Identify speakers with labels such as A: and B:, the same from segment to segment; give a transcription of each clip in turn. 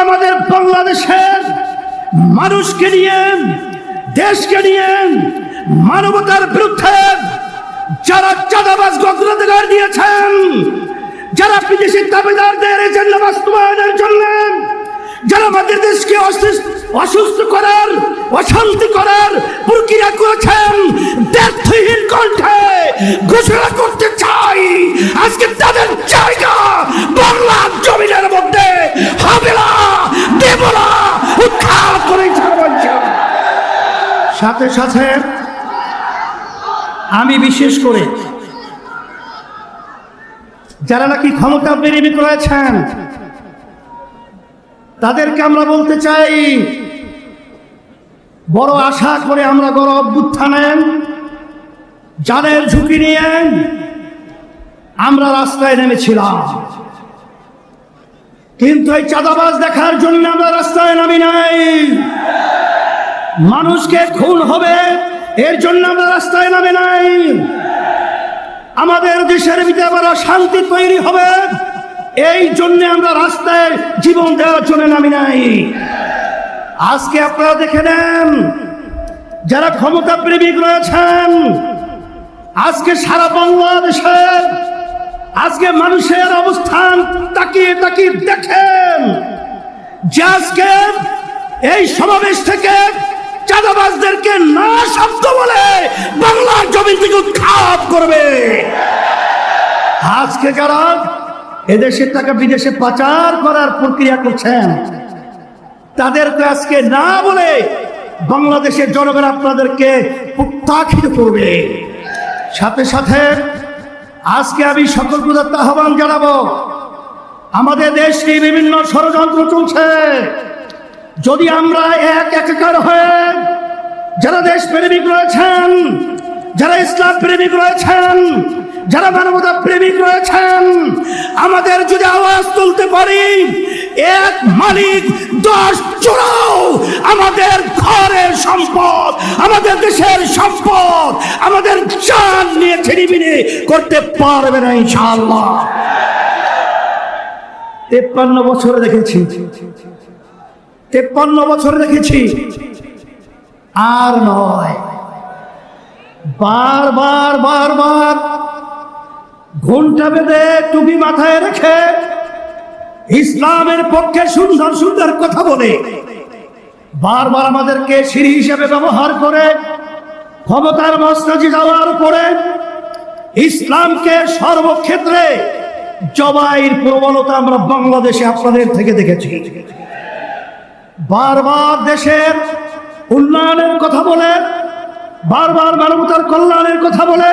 A: আমাদের বাংলাদেশের মানুষকে নিয়ে, দেশকে নিয়ে মানবতার বিরুদ্ধে যারা চাঁদাবাজ অগ্রাধিকার দিয়েছেন, যারা বিদেশি দাবিদারদের এজেন্ডা বাস্তবায়নের জন্য যারা আমাদের দেশকে অসুস্থ করার, অশান্তি করার প্রক্রিয়া করেছেন, ব্যর্থহীন কণ্ঠে ঘোষণা করতে চাই আজকে তাদের জায়গা বাংলার জমিনের মধ্যে হবে না, দেব না, উৎখাত করে ছাড়ব। সাথে সাথে আমি বিশেষ করে যারা নাকি ক্ষমতা বিরোধী করেছেন তাদেরকে আমরা বলতে চাই, বড় আশা করে আমরা গণ অভ্যুত্থানে যাদের ঝুঁকি নিয়ে আমরা রাস্তায় নেমেছিলাম, কিন্তু এই চাঁদাবাজ দেখার জন্য আমরা রাস্তায় নামি নাই। মানুষকে খুন হবে এর জন্য আমরা রাস্তায় নামে নাই। আমাদের দেশের ভিতরে আবার শান্তি তৈরি হবে এই জন্য আমরা রাস্তায় জীবন দেওয়ার জন্য নামি নাই। আজকে আপনারা দেখে নেন, যারা ক্ষমতা প্রেমিক রয়েছেন, আজকে সারা বাংলাদেশে আজকে মানুষের অবস্থান তাকিয়ে তাকিয়ে দেখেন যে আজকে এই সমাবেশ থেকে চাঁদাবাজদেরকে না শব্দ বলে বাংলার জমি থেকে উৎখাত করবে। আজকে যারা এদেশের টাকা বিদেশে পাচার করার প্রক্রিয়া করছেন তাদেরকে আজকে না বলে বাংলাদেশের জনগণ আপনাদেরকে প্রত্যাখ্যাত করবে। সাথে সাথে আজকে আমি সকল প্রদত্ত আহ্বান জানাবো, আমাদের দেশে বিভিন্ন ষড়যন্ত্র চলছে। যদি আমরা একাকার হয়ে যারা দেশ প্রেমিক রয়েছেন, যারা ইসলাম প্রেমিক রয়েছেন, যারা মানবতা প্রেমিক রয়েছেন, আমাদের যদি আওয়াজ তুলতে পারি, এক মালিক 10 চোরাও আমাদের ঘরের সম্পদ, আমাদের দেশের সম্পদ, আমাদের জান নিয়ে ছিনিমিনি করতে পারবে না ইনশাআল্লাহ। 53 বছরে দেখেছি, 53 বছর দেখেছি, আর নয়। বারবার বারবার ঘণ্টা বেঁধে টুপি মাথায় রেখে ইসলামের পক্ষে সুন্দর সুন্দর কথা বলে বারবার আমাদেরকে সিঁড়ি হিসেবে ব্যবহার করে ক্ষমতার মসনদে যাওয়ার পরে ইসলামকে সর্বক্ষেত্রে জবাইয়ের প্রবণতা আমরা বাংলাদেশে আপনাদের থেকে দেখেছি। বারবার দেশের উন্নয়নের কথা বলে, বারবার মানবতার কল্যাণের কথা বলে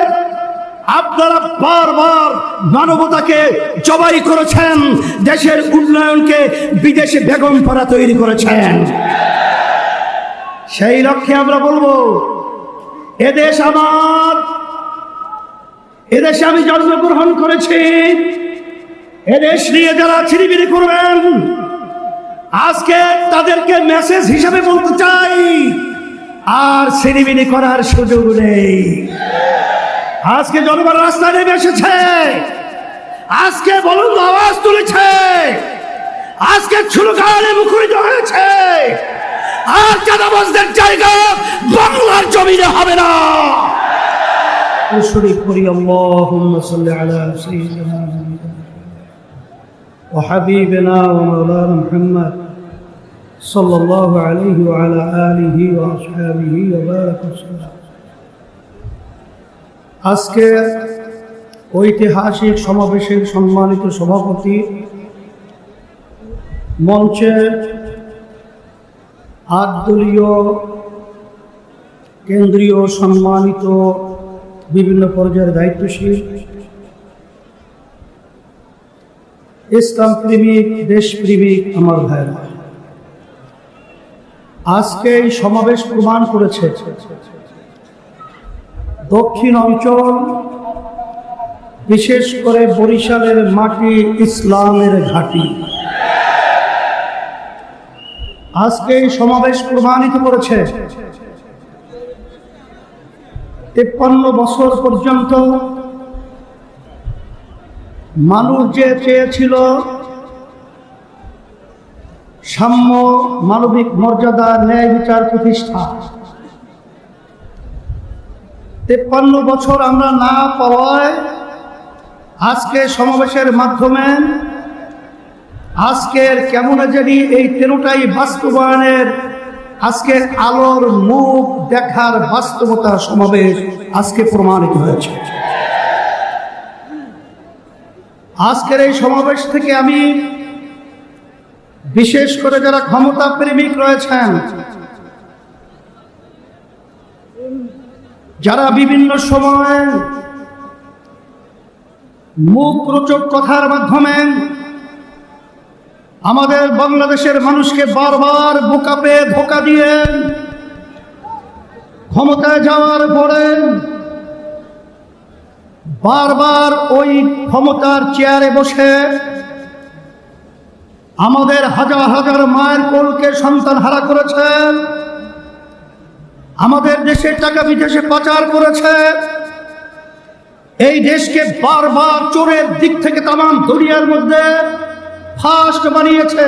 A: আপনারা বারবার মানবতাকে জবাই করেছেন, দেশের উন্নয়নকে বিদেশে বেগমপাড়া তৈরি করেছেন। সেই লক্ষ্যে আমরা বলবো, এদেশ আমার, এদেশে আমি জন্মগ্রহণ করেছি, এদেশ নিয়ে যারা ছিনিমিনি করবেন আজকে তাদেরকে মেসেজ হিসাবে বলতে চাই, আর ছিনিমিনি করার সুযোগ নেই। আজকে জনগণ রাস্তায় নেমে এসেছে, আজকে বলুন আওয়াজ তুলেছে, আজকে স্লোগানে মুখরিত হয়েছে, আর চাঁদাবাজদের জায়গা বাংলার জমিনে হবে না। শরীফ করি আল্লাহুম্মা সাল্লি আলা সাইয়্যিদিনা ওয়া হাবিবিনা ওয়া মাওলানা মুহাম্মদ সাল্লাল্লাহু আলাইহি ওয়া আলা আলিহি ওয়া আসহাবিহি ওয়া বারাকা ওয়াসাল্লাম। আজকে ঐতিহাসিক সমাবেশের সম্মানিত সভাপতি, মঞ্চের 8 দলীয় কেন্দ্রীয় সম্মানিত বিভিন্ন পর্যায়ের দায়িত্বশীল, ইসলাম প্রেমিক, দেশপ্রেমিক আমার ভাইরা, আজকে এই সমাবেশ প্রমাণ করেছে দক্ষিণ অঞ্চল, বিশেষ করে বরিশালের মাটি ইসলামের ঘাঁটি। আজকে এই সমাবেশ প্রমাণিত করেছে 53 বছর পর্যন্ত মানুষ যে চেয়েছিল সাম্য, মানবিক মর্যাদা, ন্যায় বিচার প্রতিষ্ঠা। 53 বছর আমরা না পাওয়ায় আজকে সমাবেশের মাধ্যমে আজকের কেমন জানি এই 13টাই বাস্তবায়নের আজকের আলোর মুখ দেখার বাস্তবতা সমাবেশ আজকে প্রমাণিত হয়েছে। আজকের এই সমাবেশ থেকে আমি বিশেষ করে যারা ক্ষমতা প্রেমিক রয়েছেন, যারা বিভিন্ন সময় মুখরোচক কথার মাধ্যমে আমাদের বাংলাদেশের মানুষকে বারবার বোকা পেয়ে ধোঁকা দিয়ে ক্ষমতায় যাওয়ার পরে বারবার ওই ক্ষমতার চেয়ারে বসে আমাদের হাজার হাজার মায়ের কোলকে সন্তান হারা করেছে, আমাদের দেশের টাকা বিদেশে পাচার করেছে, এই দেশকে বারবার চোরের দিক থেকে তামাম দুনিয়ার মধ্যে ফার্স্ট বানিয়েছে।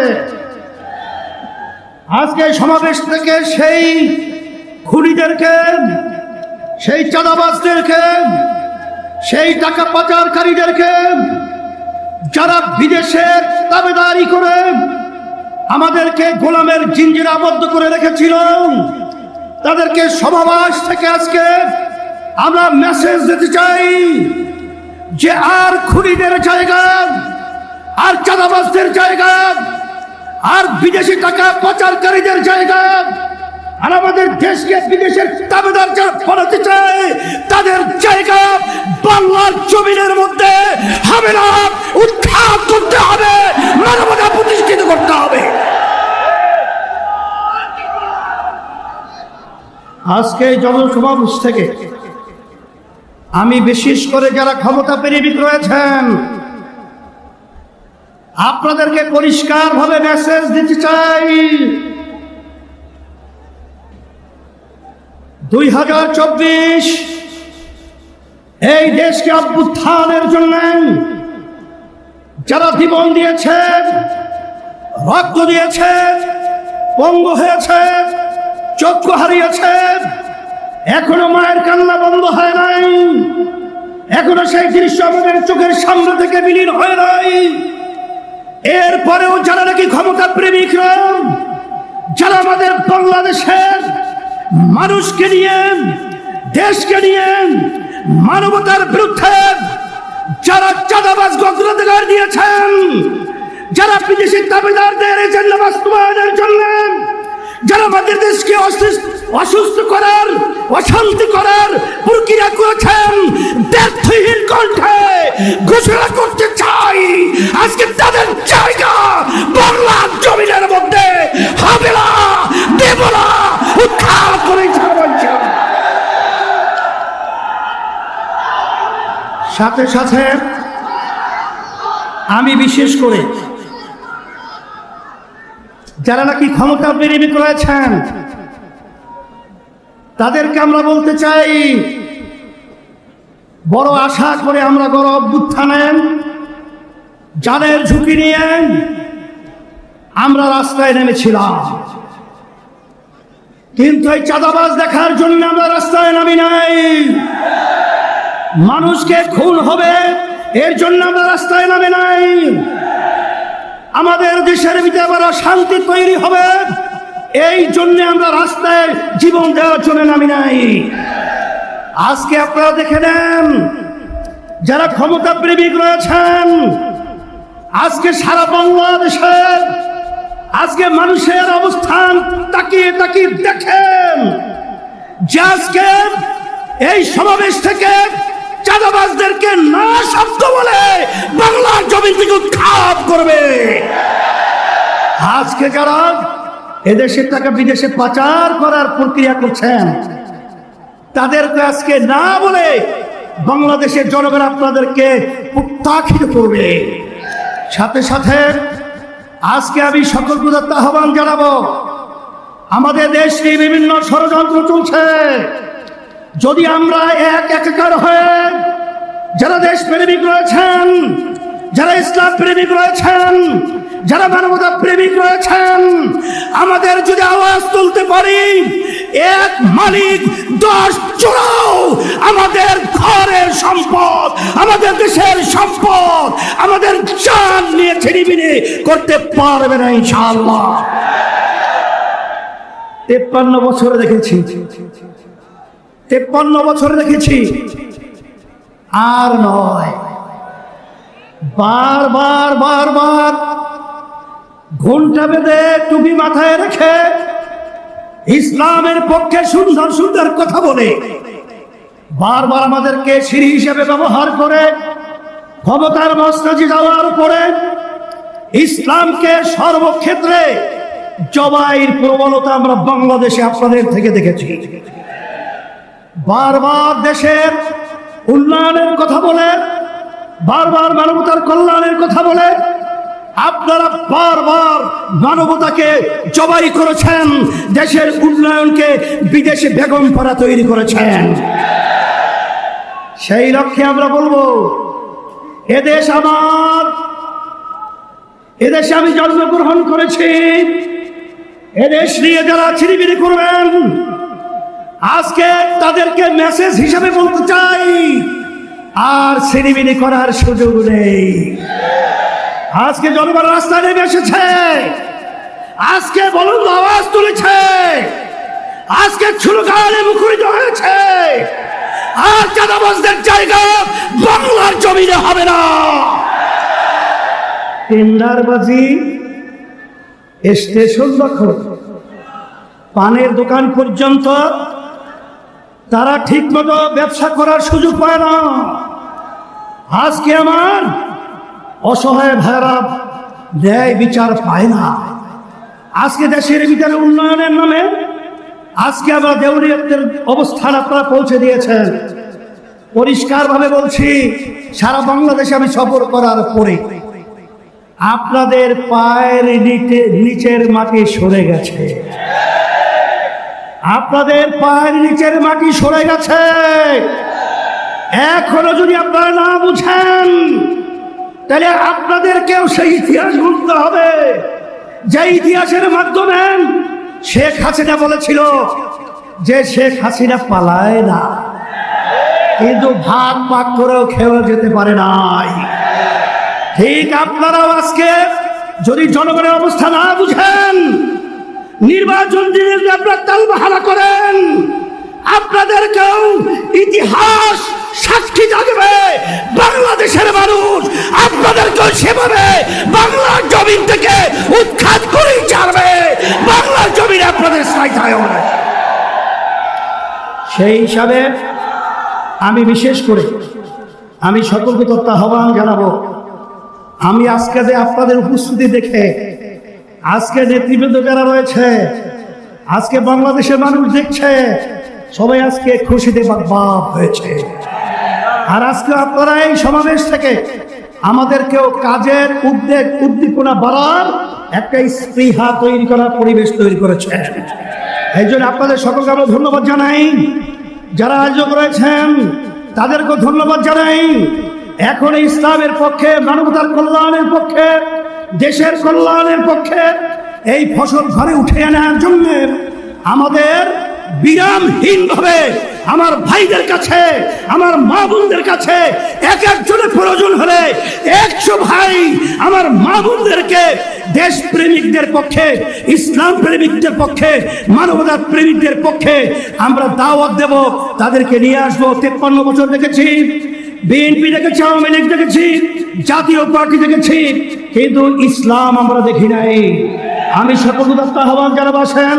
A: আজকে সমাবেশ থেকে সেই খুনিদেরকে, সেই চাঁদাবাজদেরকে, সেই টাকা পাচারকারীদেরকে, যারা বিদেশের দাবেদারি করে আমাদেরকে গোলামের জিঞ্জিরে আবদ্ধ করে রেখেছিল, তাদেরকে সমাবেশ থেকে আজকে আমরা মেসেজ দিতে চাই যে আর খুনিদের জায়গা, আর চাঁদাবাজদের জায়গা, আর বিদেশি টাকা পাচারকারীদের জায়গা, আর আমাদের দেশকে বিদেশের দাবেদার যারা বানাতে চায় তাদের জায়গা বাংলার জমিনের মধ্যে হবে না। উৎখাত করতে হবে, মানবতা প্রতিষ্ঠিত করতে হবে। আজকে জনসমাবেশ থেকে আমি বিশেষ করে যারা ক্ষমতা প্রেমিক রয়েছেন আপনাদেরকে পরিষ্কারভাবে মেসেজ দিতে চাই, 2024 এই দেশকে অভ্যুত্থানের জন্য যারা জীবন দিয়েছে, রক্ত দিয়েছে, পঙ্গু হয়েছে, চক্ষু হারিয়েছে, এখনো মায়ের কান্না বন্ধ হয় নাই, এখনো সেই দৃশ্য আমাদের চোখের সামনে থেকে বিলীন হয় নাই। এরপরেও যারা নাকি ক্ষমতা প্রেমিকরা, যারা আমাদের বাংলাদেশের মানুষকে নিয়ে, দেশকে নিয়ে মানবতার বিরুদ্ধে যারা চাঁদাবাজ অগ্রাধিকার দিয়েছেন, যারা বিদেশি দাবিদারদের এজেন্ডা বাস্তবায়নের জন্য যারা আমাদের দেশকে অসুস্থ করার, অশান্তি করার প্রক্রিয়া করেছেন, ব্যর্থহীন কণ্ঠে ঘোষণা করতে চাই আজকে তাদের জায়গা বাংলার জমিনের মধ্যে হবে না, দেব না, উৎখাত করে ছাড়বেন। সাথে সাথে আমি বিশেষ করে যারা নাকি ক্ষমতা প্রেমিক রয়েছেন তাদেরকে আমরা বলতে চাই, বড় আশা করে আমরা গণ অভ্যুত্থানে জানের ঝুঁকি নিয়ে আমরা রাস্তায় নেমেছিলাম, কিন্তু এই চাঁদাবাজ দেখার জন্য আমরা রাস্তায় নামি নাই। মানুষকে খুন হবে এর জন্য আমরা রাস্তায় নামে নাই। আমাদের দেশের ভিতরে আবার শান্তি তৈরি হবে এই জন্য আমরা রাস্তায় জীবন দেওয়ার জন্য নামি নাই। আজকে আপনারা দেখে নেন, যারা ক্ষমতা প্রেমিক রয়েছেন আজকে সারা বাংলাদেশের আজকে মানুষের অবস্থান তাকিয়ে তাকিয়ে দেখেন যে আজকে এই সমাবেশ থেকে চাঁদাবাজদেরকে না শব্দ বলে বাংলার জমিন থেকে উৎখাত করবে। আজকে যারা এদেশের টাকা বিদেশে পাচার করার প্রক্রিয়া করছেন তাদেরকে আজকে না বলে বাংলাদেশের জনগণ আপনাদেরকে প্রত্যাখ্যাত করবে। সাথে সাথে আজকে আমি সকল প্রদত্ত আহ্বান জানাবো, আমাদের দেশ নিয়ে বিভিন্ন ষড়যন্ত্র চলছে, যদি আমরা একাকার হয়ে যারা দেশ প্রেমিক রয়েছেন, যারা ইসলাম প্রেমিক রয়েছেন, যারা মানবতা প্রেমিক রয়েছেন, আমাদের যদি আওয়াজ তুলতে পারি, এক মালিক 10 চোরাও আমাদের ঘরের সম্পদ, আমাদের দেশের সম্পদ, আমাদের জান নিয়ে ছিনিমিনি করতে পারবে না ইনশাআল্লাহ। 53 বছরে দেখেছি, 53 বছরে দেখেছি, আর নয়। বারবার বারবার ঘণ্টা বেঁধে টুপি মাথায় রেখে ইসলামের পক্ষে সুন্দর সুন্দর কথা বলে বারবার আমাদেরকে সিঁড়ি হিসেবে ব্যবহার করে ক্ষমতার মসনদে যাওয়ার পরে ইসলামকে সর্বক্ষেত্রে জবাইয়ের প্রবণতা আমরা বাংলাদেশে আপনাদের থেকে দেখেছি। বারবার দেশের উন্নয়নের কথা বলে, বারবার মানবতার কল্যাণের কথা বলে আপনারা বারবার মানবতাকে জবাই করেছেন, দেশের উন্নয়নকে বিদেশে বেগম পাড়া তৈরি করেছেন। সেই লক্ষ্যে আমরা বলবো, এদেশ আমার, এদেশে আমি জন্মগ্রহণ করেছি, এদেশ নিয়ে যারা ছিনিমিনি করবেন আজকে তাদেরকে মেসেজ হিসাবে বলতে চাই, আর ছিনিমিনি করার সুযোগ নেই। আজকে জনগণ রাস্তায় নেমে এসেছে, আজকে বুলন্দ আওয়াজ তুলেছে, আজকে স্লোগানে মুখরিত হয়েছে, আর চাঁদাবাজদের জায়গা বাংলার জমিনে হবে না। টেন্ডারবাজি, স্টেশন দখল, পানের দোকান পর্যন্ত তারা ঠিক মতো ব্যবসা করার সুযোগ পায় না। আজকে আমার অসহায় ভাইরা ন্যায় বিচার পায় না। আজকে দেশের ভিতরে উন্নয়নের নামে আজকে আমরা দেউলিয়াতের অবস্থান আপনারা পৌঁছে দিয়েছেন। পরিষ্কারভাবে বলছি, সারা বাংলাদেশে আমি সফর করার পরে আপনাদের পায়ের নিচের মাটি সরে গেছে, আপনাদের পায়ের নিচের মাটি সরে গেছে। এখনো যদি আপনারা না বুঝেন তাহলে আপনাদেরকেও সেই ইতিহাস বুঝতে হবে, যে ইতিহাসের মাধ্যমে শেখ হাসিনা বলেছিল যে শেখ হাসিনা পালায় না, কিন্তু ভাগ ভাগ করেও খেয়ে যেতে পারে নাই। ঠিক আপনারাও আজকে যদি জনগণের অবস্থা না বুঝেন, নির্বাচন দিনে যদি আপনারা তালবাহানা করেন, আপনাদেরকেও ইতিহাস সাক্ষী থাকবে। বাংলাদেশের মানুষ আপনাদেরকেও সেভাবে বাংলার জমিন থেকে উৎখাত করেই ছাড়বে। বাংলার জমিন আপনাদের স্থায়ী হবে। সেই হিসাবে আমি বিশেষ করে আমি সতর্কতা আহ্বান জানাবো। আমি আজকে যে আপনাদের উপস্থিতি দেখে, আজকে নেতৃবৃন্দ যারা রয়েছে, আজকে বাংলাদেশের মানুষ দেখছে, সবাই আজকে খুশিতে বাপ হয়েছে। আর আজকে আপনারা এই সমাবেশ থেকে আমাদেরকেও কাজের উদ্দীপনা বাড়ার একটা স্পৃহা তৈরি করার পরিবেশ তৈরি করেছে। এই জন্য আপনাদের সকলকে আমরা ধন্যবাদ জানাই। যারা আয়োজক রয়েছেন তাদেরকেও ধন্যবাদ জানাই। এখন ইসলামের পক্ষে, মানবতার কল্যাণের পক্ষে, দেশের কল্যাণের পক্ষে এই ফসল ঘরে উঠে আনার জন্য আমাদের বিরামহীনভাবে আমার ভাইদের কাছে, আমার মা বোনদের কাছে এক একজনের প্রয়োজন হলে 100 ভাই আমার মা বোনদেরকে দেশ প্রেমিকদের পক্ষে, ইসলাম প্রেমিকদের পক্ষে, মানবতার প্রেমিকদের পক্ষে আমরা দাওয়াত দেব, তাদেরকে নিয়ে আসবো। 53 বছর দেখেছি, বিএনপি দেখেছি, আওয়ামী লীগ দেখেছি, জাতীয় পার্টি দেখেছি, কিন্তু ইসলাম আমরা দেখি নাই। আমি সতর্কতা আহ্বান যারা বসেন,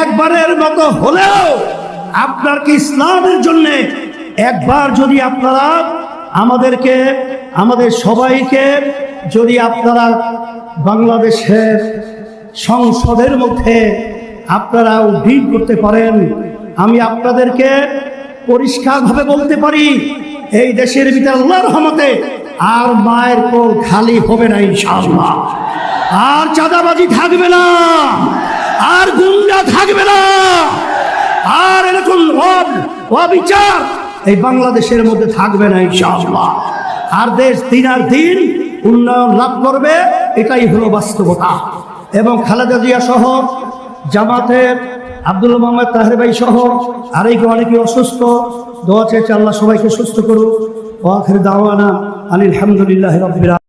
A: একবারের মতো হলেও আপনার কি ইসলামের জন্য একবার যদি আপনারা আমাদেরকে, আমাদের সবাইকে যদি আপনারা বাংলাদেশের সংসদের মধ্যে আপনারা উদ্ভিদ করতে পারেন, আমি আপনাদেরকে পরিষ্কারভাবে বলতে পারি, এই দেশের ভিতরে আল্লাহর রহমতে আর মায়ের কোল খালি হবে না ইনশাআল্লাহ। আর চাঁদাবাজি থাকবে না, আর গুন্ডা থাকবে না, আর এরকম অবিচার এই বাংলাদেশের মধ্যে থাকবে না ইনশাআল্লাহ। আর দেশ দিন আর দিন উন্নয়ন লাভ করবে, এটাই হলো বাস্তবতা। এবং খালেদা জিয়া সহ জামাতের আব্দুল মোহাম্মদ তাহের ভাই সহ আরেকে অনেকে অসুস্থ, দোয়া চেয়েছে আল্লাহ সবাইকে সুস্থ করুক। ওয়া আখির দাওয়ানা আনিল হামদুলিল্লাহি রাব্বিল আলামিন।